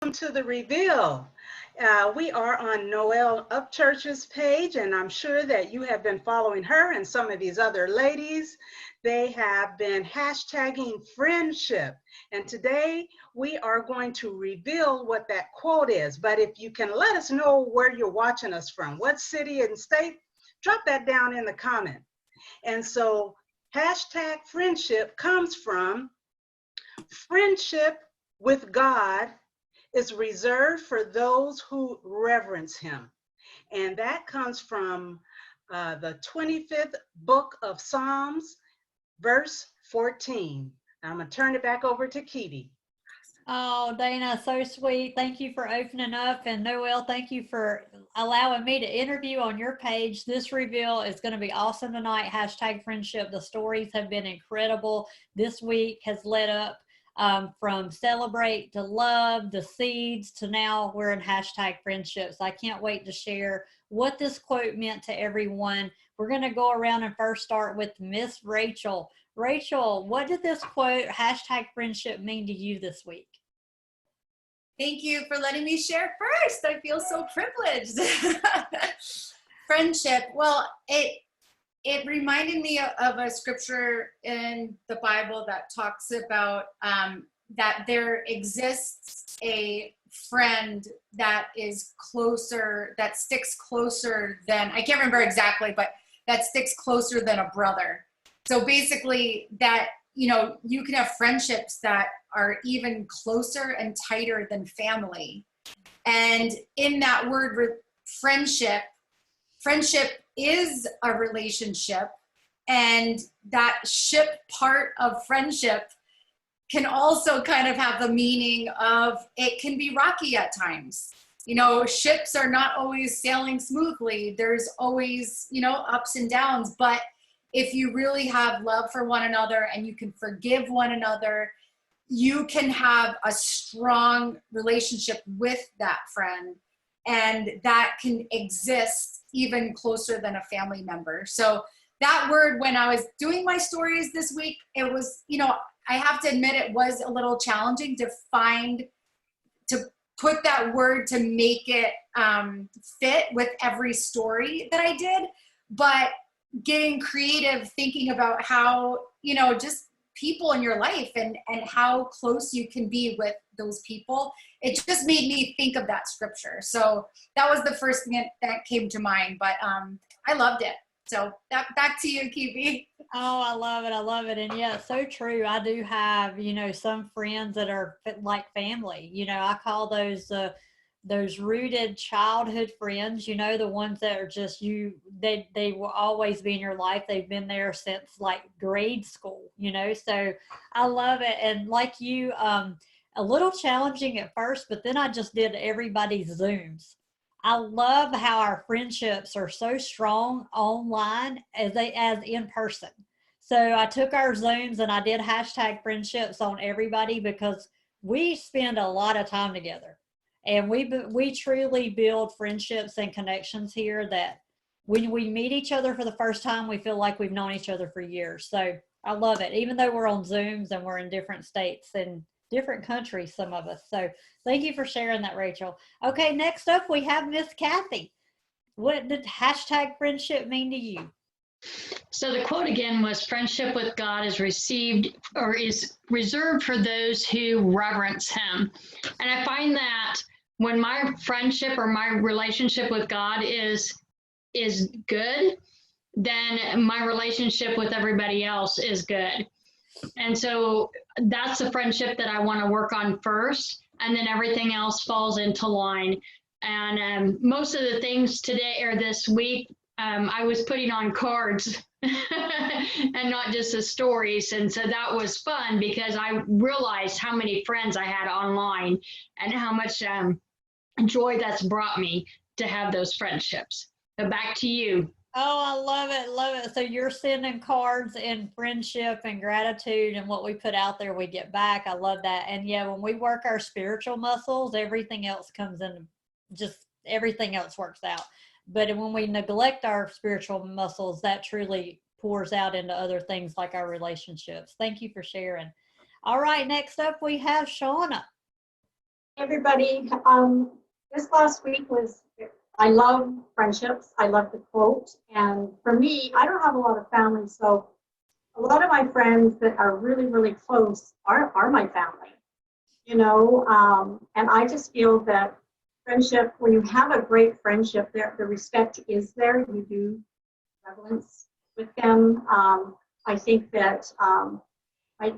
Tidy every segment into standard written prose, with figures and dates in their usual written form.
To the reveal. We are on Noelle Upchurch's page, and I'm sure that you have been following her and some of these other ladies. They have been hashtagging friendship. And today we are going to reveal what that quote is. But if you can let us know where you're watching us from, what city and state, drop that down in the comment. And so hashtag friendship comes from friendship with God is reserved for those who reverence him. And that comes from the 25th book of Psalms, verse 14. I'm going to turn it back over to Kitty. Oh, Dana, so sweet. Thank you for opening up. And Noelle, thank you for allowing me to interview on your page. This reveal is going to be awesome tonight. Hashtag friendship. The stories have been incredible. This week has led up from celebrate to love, the seeds to now we're in hashtag friendships. I can't wait to share what this quote meant to everyone. We're going to go around and first start with Miss Rachel. Rachel, what did this quote, hashtag friendship, mean to you this week? Thank you for letting me share first. I feel so privileged. Friendship. Well, it reminded me of a scripture in the Bible that talks about that there exists a friend that is closer, that sticks closer than, I can't remember exactly, but that sticks closer than a brother. So basically that, you know, you can have friendships that are even closer and tighter than family. And in that word friendship, friendship is a relationship, and that ship part of friendship can also kind of have the meaning of it can be rocky at times. You know, ships are not always sailing smoothly. There's always, you know, ups and downs, but if you really have love for one another and you can forgive one another, you can have a strong relationship with that friend, and that can exist even closer than a family member. So that word, when I was doing my stories this week, it was, you know, I have to admit it was a little challenging to put that word to make it fit with every story that I did. But getting creative, thinking about how, you know, just people in your life and how close you can be with those people, it just made me think of that scripture. So that was the first thing that came to mind, but I loved it. So back to you, Kiwi. Oh, I love it. I love it. And yeah, so true. I do have, you know, some friends that are like family. You know, I call those rooted childhood friends, you know, the ones that are just they will always be in your life. They've been there since like grade school, you know. So I love it. And like you, a little challenging at first, but then I just did everybody's Zooms. I love how our friendships are so strong online as in person. So I took our Zooms and I did hashtag friendships on everybody because we spend a lot of time together, and we truly build friendships and connections here that when we meet each other for the first time, we feel like we've known each other for years. So I love it, even though we're on Zooms and we're in different states and different countries, some of us. So thank you for sharing that, Rachel. Okay, next up we have Miss Kathy. What did hashtag friendship mean to you? So the quote again was, friendship with God is received or is reserved for those who reverence him. And I find that when my friendship or my relationship with God is good, then my relationship with everybody else is good. And so that's the friendship that I want to work on first, and then everything else falls into line. And most of the things today or this week, I was putting on cards and not just the stories. And so that was fun because I realized how many friends I had online and how much joy that's brought me to have those friendships. So back to you. Oh, I love it. Love it. So you're sending cards in friendship and gratitude, and what we put out there, we get back. I love that. And yeah, when we work our spiritual muscles, everything else comes in, just everything else works out. But when we neglect our spiritual muscles, that truly pours out into other things like our relationships. Thank you for sharing. All right, next up we have Shauna. everybody. This last week I love friendships. I love the quote. And for me, I don't have a lot of family, so a lot of my friends that are really, really close are my family, and I just feel that friendship, when you have a great friendship, the respect is there. You do reverence with them. I think that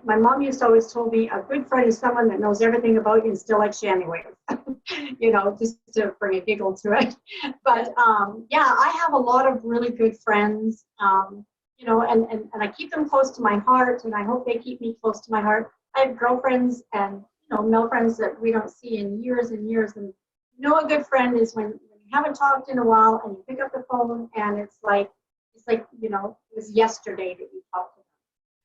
my mom used to always told me a good friend is someone that knows everything about you and still likes you anyway. Just to bring a giggle to it. But yeah, I have a lot of really good friends, and I keep them close to my heart, and I hope they keep me close to my heart. I have girlfriends and male friends that we don't see in years and years. And a good friend is when you haven't talked in a while and you pick up the phone and it's like it was yesterday that you talked to them.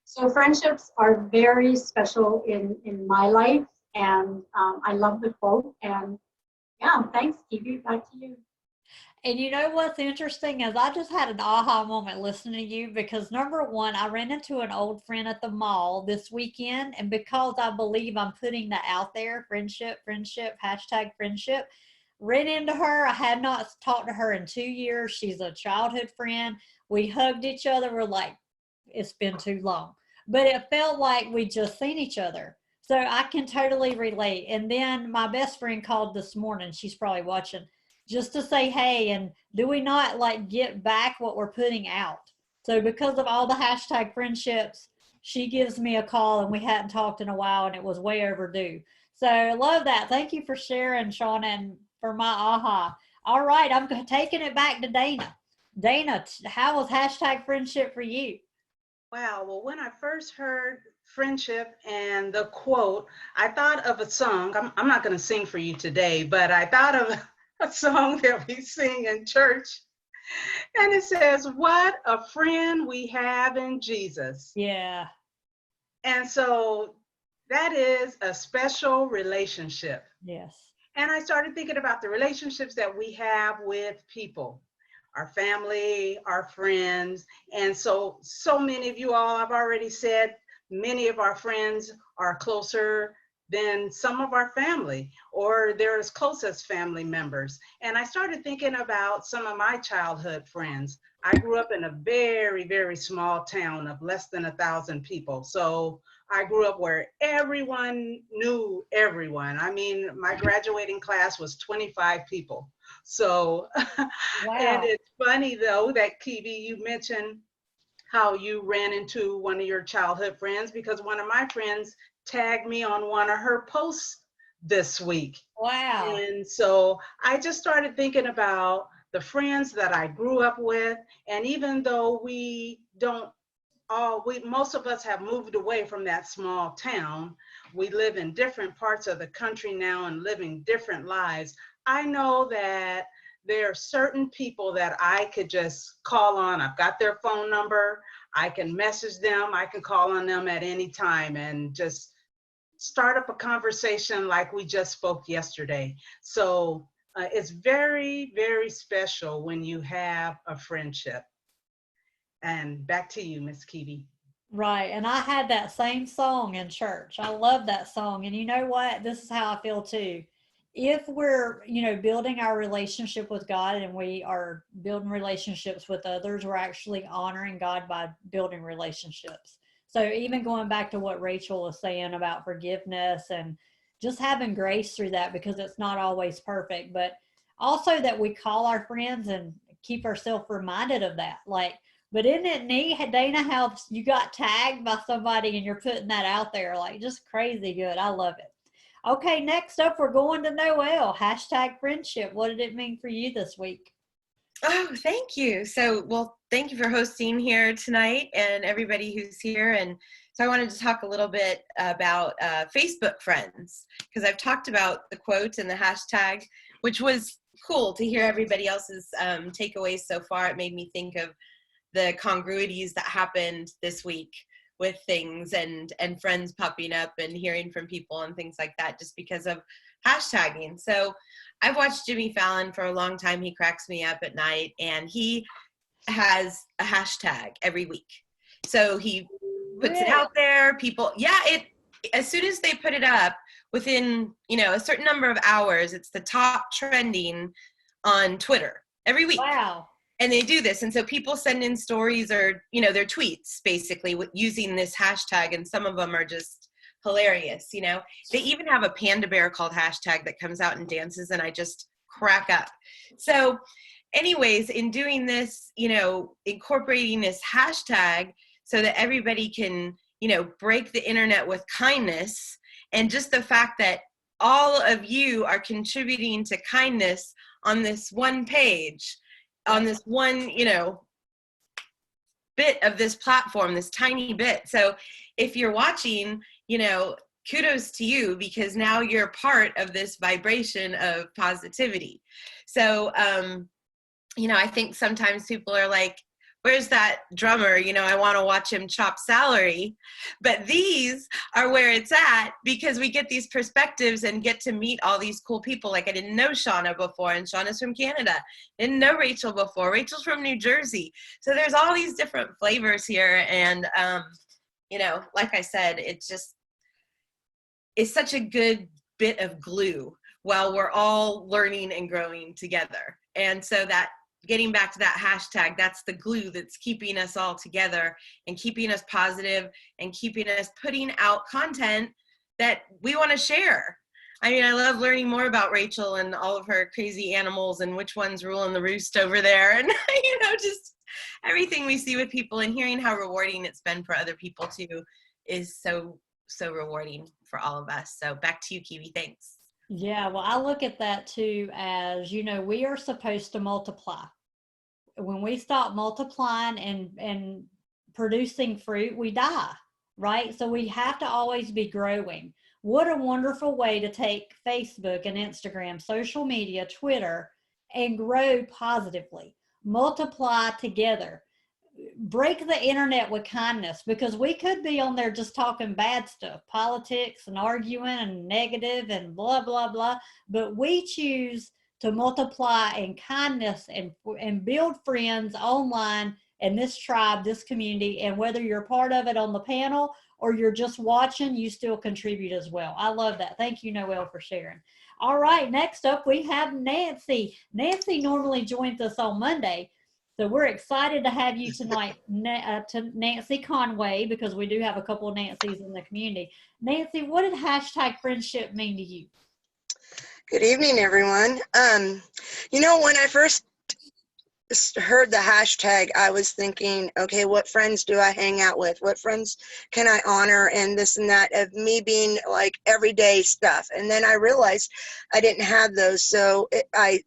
So friendships are very special in my life, and I love the quote. And yeah, thanks, Stevie. Back to you. And you know what's interesting is I just had an aha moment listening to you, because number one, I ran into an old friend at the mall this weekend, and because I believe I'm putting that out there, friendship, hashtag friendship, ran into her. I had not talked to her in 2 years. She's a childhood friend. We hugged each other. We're like, it's been too long, but it felt like we just seen each other. So I can totally relate. And then my best friend called this morning. She's probably watching, just to say, hey, and do we not like get back what we're putting out? So because of all the hashtag friendships, she gives me a call, and we hadn't talked in a while, and it was way overdue. So I love that. Thank you for sharing, Shauna, and for my aha. All right, I'm taking it back to Dana. Dana, how was hashtag friendship for you? Wow. Well, when I first heard friendship and the quote, I thought of a song. I'm not going to sing for you today, but I thought of a song that we sing in church. And it says, "What a friend we have in Jesus." Yeah. And so that is a special relationship. Yes. And I started thinking about the relationships that we have with people, our family, our friends. And so many of you all, I've already said, many of our friends are closer than some of our family, or they're as close as family members. And I started thinking about some of my childhood friends. I grew up in a very, very small town of less than 1,000 people. So I grew up where everyone knew everyone. I mean, my graduating class was 25 people. So, Wow. and it's funny though that Kiwi, you mentioned how you ran into one of your childhood friends, because one of my friends tagged me on one of her posts this week. Wow. And so I just started thinking about the friends that I grew up with. And even though most of us have moved away from that small town, we live in different parts of the country now and living different lives. I know that there are certain people that I could just call on. I've got their phone number. I can message them. I can call on them at any time and just start up a conversation like we just spoke yesterday. So it's very, very special when you have a friendship. And back to you, Miss Kiwi. Right. And I had that same song in church. I love that song. And you know what? This is how I feel too. If we're, building our relationship with God, and we are building relationships with others, we're actually honoring God by building relationships. So even going back to what Rachel was saying about forgiveness and just having grace through that, because it's not always perfect, but also that we call our friends and keep ourselves reminded of that. But isn't it neat, Dana, how you got tagged by somebody and you're putting that out there? Just crazy good. I love it. Okay, next up, we're going to Noelle. Hashtag friendship. What did it mean for you this week? Oh, thank you. Thank you for hosting here tonight and everybody who's here. And so I wanted to talk a little bit about Facebook friends, because I've talked about the quote and the hashtag, which was cool to hear everybody else's takeaways so far. It made me think of the congruities that happened this week with things and friends popping up and hearing from people and things like that, just because of hashtagging. So I've watched Jimmy Fallon for a long time. He cracks me up at night, and he has a hashtag every week. So he puts it out there. People, as soon as they put it up, within, a certain number of hours, it's the top trending on Twitter every week. Wow. And they do this. And so people send in stories or, their tweets basically using this hashtag. And some of them are just hilarious. They even have a panda bear called hashtag that comes out and dances, and I just crack up. So anyways, in doing this, incorporating this hashtag so that everybody can, break the internet with kindness, and just the fact that all of you are contributing to kindness on this one page, on this one, bit of this platform, this tiny bit. So if you're watching, kudos to you, because now you're part of this vibration of positivity. So, I think sometimes people are like, where's that drummer? I want to watch him chop celery. But these are where it's at, because we get these perspectives and get to meet all these cool people. Like, I didn't know Shauna before, and Shauna's from Canada. Didn't know Rachel before. Rachel's from New Jersey. So there's all these different flavors here. And, like I said, it's such a good bit of glue while we're all learning and growing together. And so that, getting back to that hashtag, that's the glue that's keeping us all together and keeping us positive and keeping us putting out content that we want to share. I mean, I love learning more about Rachel and all of her crazy animals and which one's ruling the roost over there. And, just everything we see with people, and hearing how rewarding it's been for other people too is so, so rewarding for all of us. So back to you, Kiwi. Thanks. Yeah, well, I look at that too as, we are supposed to multiply. When we stop multiplying and producing fruit, we die, right? So we have to always be growing. What a wonderful way to take Facebook and Instagram, social media, Twitter, and grow positively. Multiply together. Break the internet with kindness, because we could be on there just talking bad stuff, politics and arguing and negative and blah, blah, blah. But we choose to multiply in kindness and build friends online in this tribe, this community. And whether you're part of it on the panel or you're just watching, you still contribute as well. I love that. Thank you, Noelle, for sharing. All right, next up we have Nancy. Nancy normally joins us on Monday. So we're excited to have you tonight, to Nancy Conway, because we do have a couple of Nancys in the community. Nancy, what did hashtag friendship mean to you? Good evening, everyone. When I first heard the hashtag, I was thinking, okay, what friends do I hang out with? What friends can I honor? And this and that, of me being like everyday stuff. And then I realized I didn't have those. So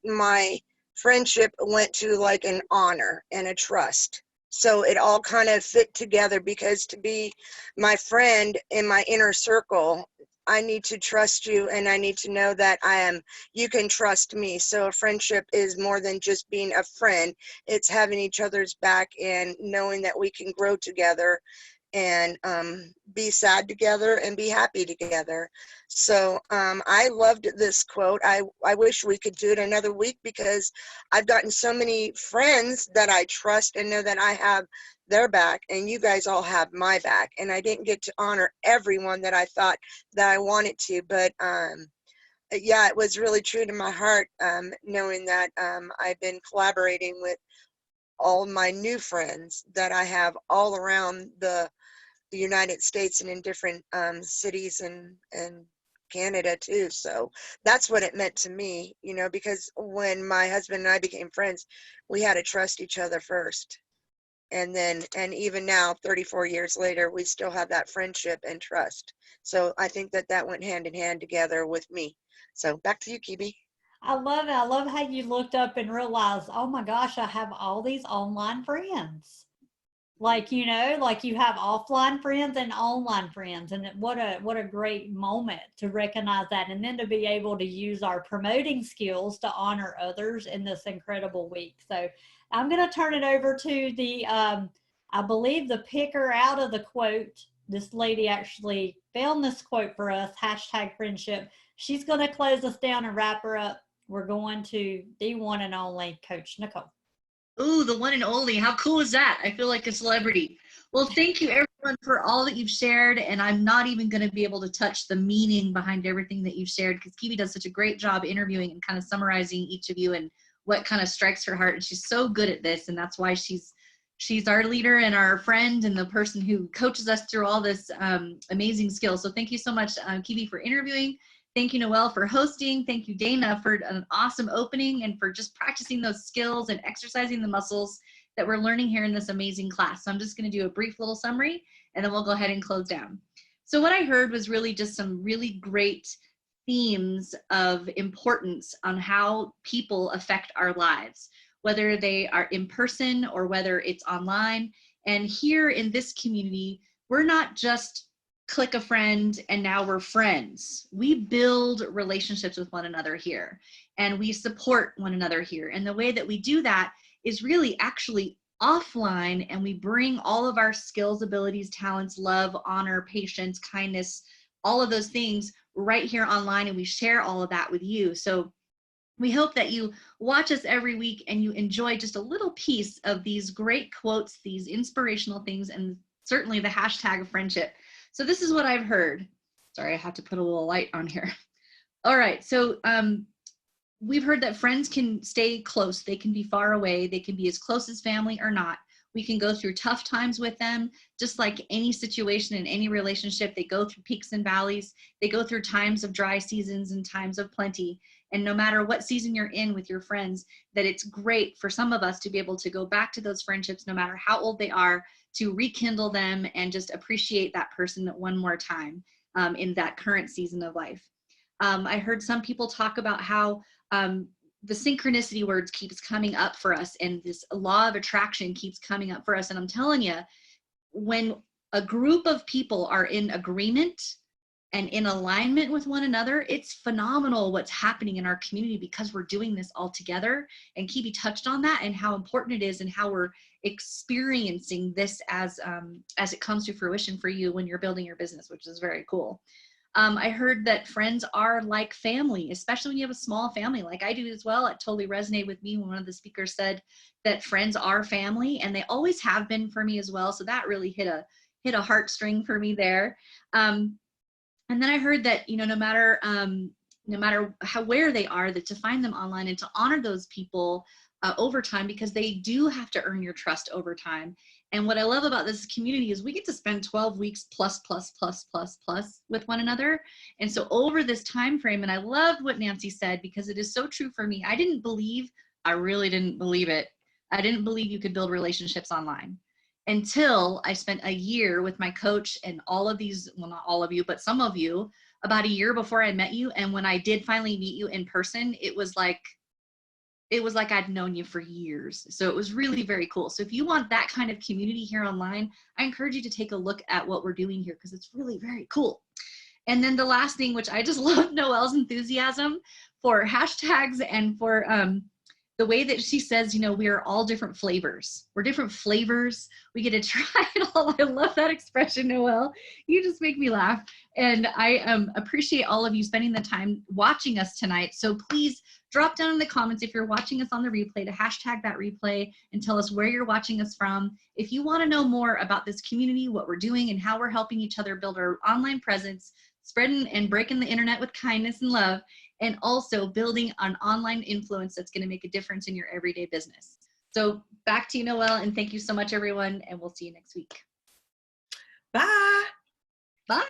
my friendship went to like an honor and a trust. So it all kind of fit together, because to be my friend in my inner circle, I need to trust you, and I need to know that you can trust me. So a friendship is more than just being a friend. It's having each other's back and knowing that we can grow together and be sad together and be happy together. So I loved this quote. I wish we could do it another week, because I've gotten so many friends that I trust and know that I have their back, and you guys all have my back. And I didn't get to honor everyone that I thought that I wanted to, but yeah, it was really true to my heart, knowing that I've been collaborating with all my new friends that I have all around the United States and in different cities and Canada too. So that's what it meant to me, because when my husband and I became friends, we had to trust each other first. And even now, 34 years later, we still have that friendship and trust. So I think that went hand in hand together with me. So back to you, Kibi. I love it. I love how you looked up and realized, oh my gosh, I have all these online friends. Like, you have offline friends and online friends. And what a great moment to recognize that. And then to be able to use our promoting skills to honor others in this incredible week. So I'm going to turn it over to the, I believe the picker out of the quote. This lady actually found this quote for us, hashtag friendship. She's going to close us down and wrap her up. We're going to the one and only Coach Nicole. Ooh, the one and only. How cool is that? I feel like a celebrity. Well, thank you, everyone. everyone for all that you've shared. And I'm not even going to be able to touch the meaning behind everything that you've shared, because Kiwi does such a great job interviewing and kind of summarizing each of you and what kind of strikes her heart. And she's so good at this. And that's why she's our leader and our friend and the person who coaches us through all this amazing skills. So thank you so much, Kiwi, for interviewing. Thank you, Noelle, for hosting. Thank you, Dana, for an awesome opening and for just practicing those skills and exercising the muscles that we're learning here in this amazing class. So I'm just going to do a brief little summary, and then we'll go ahead and close down. So what I heard was really just some really great themes of importance on how people affect our lives, whether they are in person or whether it's online. And here in this community, we're not just click a friend and now we're friends. We build relationships with one another here, and we support one another here. And the way that we do that is really actually offline, and we bring all of our skills, abilities, talents, love, honor, patience, kindness, all of those things right here online, and we share all of that with you. So we hope that you watch us every week and you enjoy just a little piece of these great quotes, these inspirational things, and certainly the hashtag of friendship. So this is what I've heard. Sorry, I have to put a little light on here. All right, so we've heard that friends can stay close. They can be far away. They can be as close as family or not. We can go through tough times with them, just like any situation in any relationship. They go through peaks and valleys. They go through times of dry seasons and times of plenty. And no matter what season you're in with your friends, that it's great for some of us to be able to go back to those friendships, no matter how old they are, to rekindle them and just appreciate that person one more time in that current season of life. I heard some people talk about how the synchronicity words keeps coming up for us, and this law of attraction keeps coming up for us. And I'm telling you, when a group of people are in agreement and in alignment with one another, it's phenomenal what's happening in our community, because we're doing this all together. And Kiwi touched on that and how important it is, and how we're experiencing this as it comes to fruition for you when you're building your business, which is very cool. I heard that friends are like family, especially when you have a small family like I do as well. It totally resonated with me when one of the speakers said that friends are family, and they always have been for me as well. So that really hit a heartstring for me there. And then I heard that, you know, no matter where they are, that to find them online and to honor those people over time, because they do have to earn your trust over time. And what I love about this community is we get to spend 12 weeks plus with one another. And so over this time frame, and I love what Nancy said, because it is so true for me. I really didn't believe it. I didn't believe you could build relationships online, until I spent a year with my coach and all of these, well, not all of you, but some of you, about a year before I met you. And when I did finally meet you in person, it was like I'd known you for years. So it was really very cool. So if you want that kind of community here online, I encourage you to take a look at what we're doing here, because it's really very cool. And then the last thing, which I just love Noelle's enthusiasm for hashtags and for the way that she says, you know, we are all different flavors. We're different flavors. We get to try it all. I love that expression, Noelle. You just make me laugh. And I appreciate all of you spending the time watching us tonight. So please drop down in the comments if you're watching us on the replay, to hashtag that replay and tell us where you're watching us from. If you want to know more about this community, what we're doing, and how we're helping each other build our online presence, spreading and breaking the internet with kindness and love, and also building an online influence that's going to make a difference in your everyday business. So back to you, Noelle, and thank you so much, everyone, and we'll see you next week. Bye. Bye.